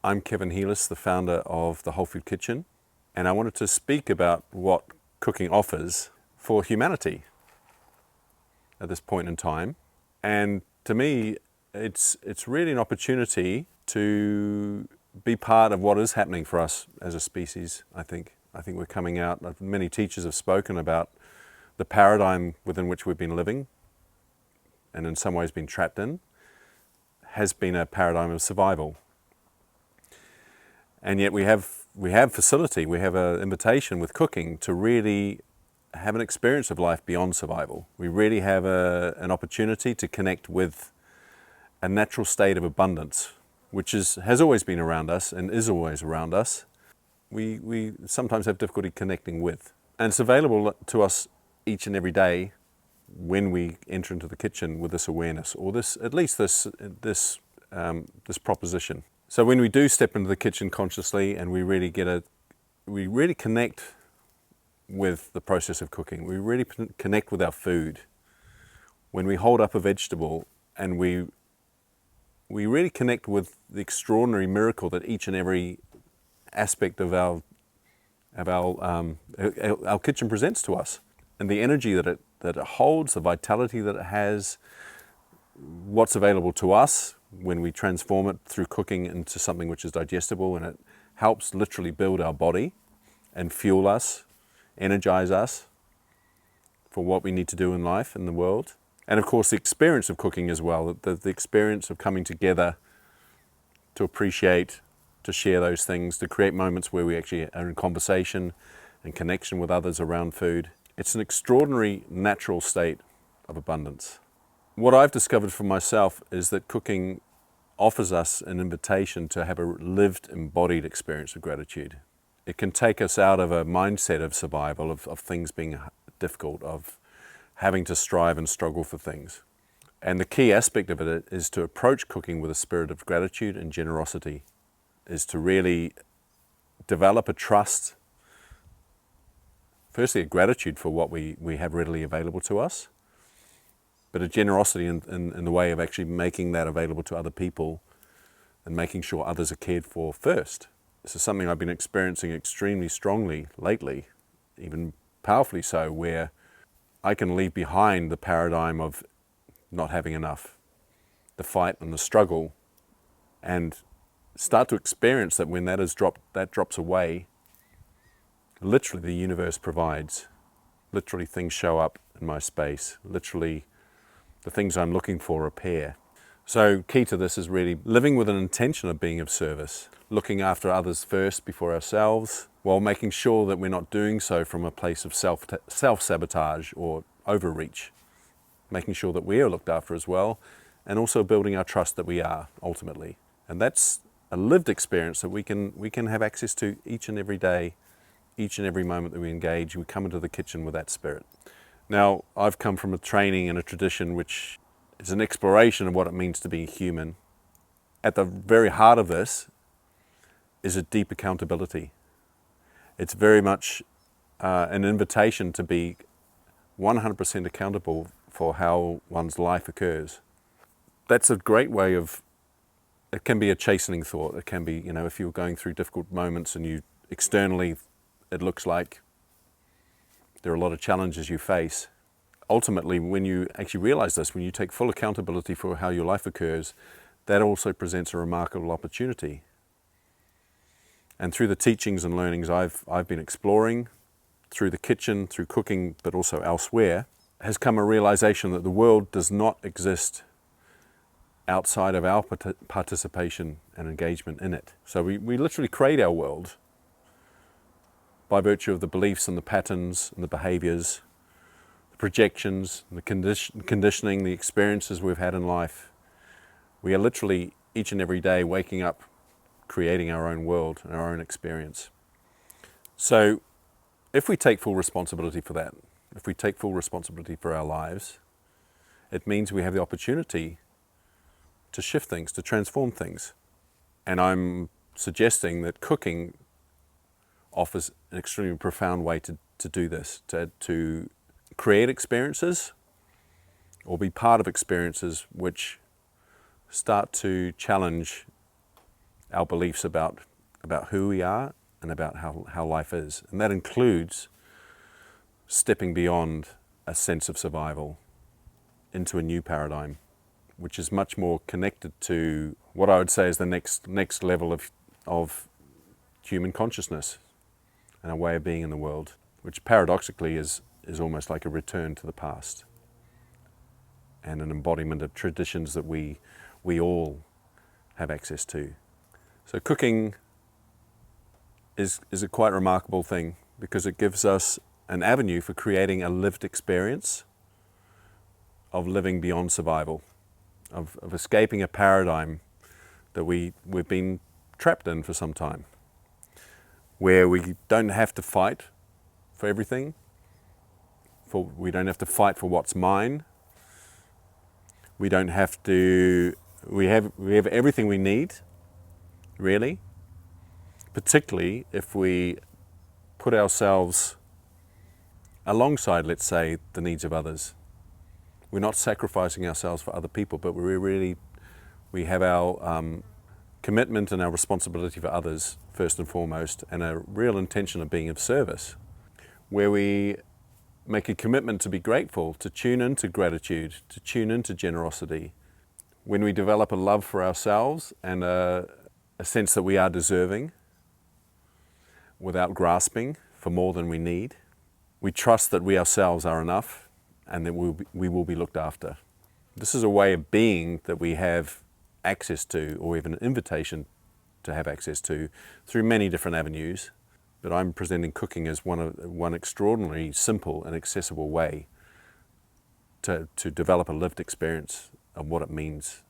I'm Kevin Helas, the founder of the Wholefood Kitchen, and I wanted to speak about what cooking offers for humanity at this point in time. And to me, it's really an opportunity to be part of what is happening for us as a species, I think. I think we're coming out, many teachers have spoken about the paradigm within which we've been living, and in some ways been trapped in, has been a paradigm of survival. And yet we have facility, we have an invitation with cooking to really have an experience of life beyond survival. We really have an opportunity to connect with a natural state of abundance, which has always been around us and is always around us. We sometimes have difficulty connecting with. And it's available to us each and every day when we enter into the kitchen with this awareness, or at least this proposition. So when we do step into the kitchen consciously and we really connect with the process of cooking, we really connect with our food. When we hold up a vegetable and we really connect with the extraordinary miracle that each and every aspect of our kitchen presents to us, and the energy that it holds, the vitality that it has, what's available to us when we transform it through cooking into something which is digestible, and it helps literally build our body and fuel us, energize us for what we need to do in life, in the world. And of course the experience of cooking as well, the experience of coming together to appreciate, to share those things, to create moments where we actually are in conversation and connection with others around food. It's an extraordinary natural state of abundance. What I've discovered for myself is that cooking offers us an invitation to have a lived, embodied experience of gratitude. It can take us out of a mindset of survival, of things being difficult, of having to strive and struggle for things. And the key aspect of it is to approach cooking with a spirit of gratitude and generosity, is to really develop a trust, firstly a gratitude for what we have readily available to us, but a generosity in the way of actually making that available to other people and making sure others are cared for first. This is something I've been experiencing extremely strongly lately, even powerfully so, where I can leave behind the paradigm of not having enough, the fight and the struggle, and start to experience that when that drops away, literally the universe provides. Literally things show up in my space. Literally the things I'm looking for appear. So key to this is really living with an intention of being of service, looking after others first before ourselves, while making sure that we're not doing so from a place of self-sabotage or overreach, making sure that we are looked after as well, and also building our trust that we are ultimately. And that's a lived experience that we can have access to each and every day, each and every moment that we engage. We come into the kitchen with that spirit. Now, I've come from a training and a tradition which is an exploration of what it means to be human. At the very heart of this is a deep accountability. It's very much an invitation to be 100% accountable for how one's life occurs. That's a great way of, it can be a chastening thought. It can be, if you're going through difficult moments and you externally, it looks like there are a lot of challenges you face. Ultimately, when you actually realize this, when you take full accountability for how your life occurs, that also presents a remarkable opportunity. And through the teachings and learnings I've been exploring, through the kitchen, through cooking, but also elsewhere, has come a realization that the world does not exist outside of our participation and engagement in it. So we literally create our world by virtue of the beliefs and the patterns and the behaviors, the projections, the conditioning, the experiences we've had in life. We are literally each and every day waking up, creating our own world and our own experience. So if we take full responsibility for that, if we take full responsibility for our lives, it means we have the opportunity to shift things, to transform things. And I'm suggesting that cooking offers an extremely profound way to do this, to create experiences or be part of experiences which start to challenge our beliefs about who we are and about how life is. And that includes stepping beyond a sense of survival into a new paradigm, which is much more connected to what I would say is the next level of human consciousness and a way of being in the world, which paradoxically is almost like a return to the past and an embodiment of traditions that we all have access to. So cooking is a quite remarkable thing because it gives us an avenue for creating a lived experience of living beyond survival, of escaping a paradigm that we've been trapped in for some time, where we don't have to fight for everything, we don't have to fight for what's mine, we don't have to, we have everything we need, really, particularly if we put ourselves alongside, let's say, the needs of others. We're not sacrificing ourselves for other people, but we have our commitment and our responsibility for others first and foremost, and a real intention of being of service, where we make a commitment to be grateful, to tune into gratitude, to tune into generosity. When we develop a love for ourselves and a sense that we are deserving without grasping for more than we need, we trust that we ourselves are enough and that we will be looked after. This is a way of being that we have access to, or even an invitation to have access to, through many different avenues. But I'm presenting cooking as one extraordinarily simple and accessible way to develop a lived experience of what it means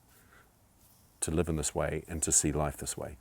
to live in this way and to see life this way.